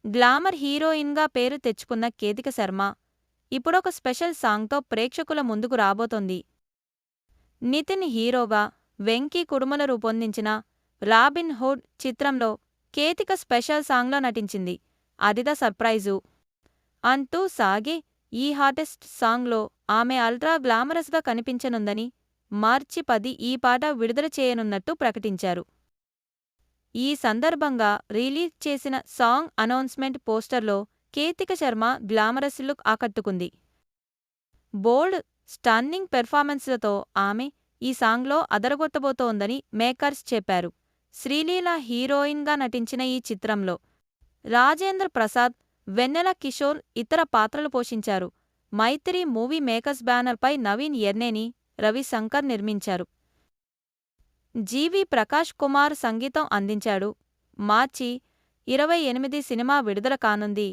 Glamour హీరోయిన్గా పేరు తెచ్చుకున్న కేతిక శర్మ ఇప్పుడొక స్పెషల్ సాంగ్తో ప్రేక్షకుల ముందుకు రాబోతోంది. నితిన్ హీరోగా వెంకీ కుడుముల రూపొందించిన రాబిన్ హుడ్ చిత్రంలో కేతిక స్పెషల్ సాంగ్లో నటించింది. అదిదా సర్ప్రైజు అంటూ సాగే ఈ హాటెస్ట్ సాంగ్లో ఆమె అల్ట్రా గ్లామరస్గా కనిపించనుందని మార్చి 10 ఈ పాట విడుదల చేయనున్నట్టు ప్రకటించారు. ఈ సందర్భంగా రిలీజ్ చేసిన సాంగ్ అనౌన్స్మెంట్ పోస్టర్లో కేతిక శర్మ గ్లామరస్ లుక్ ఆకట్టుకుంది. బోల్డ్, స్టన్నింగ్ పెర్ఫార్మెన్స్లతో ఆమె ఈ సాంగ్లో అదరగొట్టబోతోందని మేకర్స్ చెప్పారు. శ్రీలీల హీరోయిన్గా నటించిన ఈ చిత్రంలో రాజేంద్ర ప్రసాద్, వెన్నెల కిషోర్ ఇతర పాత్రలు పోషించారు. మైత్రి మూవీ మేకర్స్ బ్యానర్పై నవీన్ ఎర్నేని, రవిశంకర్ నిర్మించారు. జీవి ప్రకాష్ కుమార్ సంగీతం అందించాడు. మార్చి 28 సినిమా విడుదల కానుంది.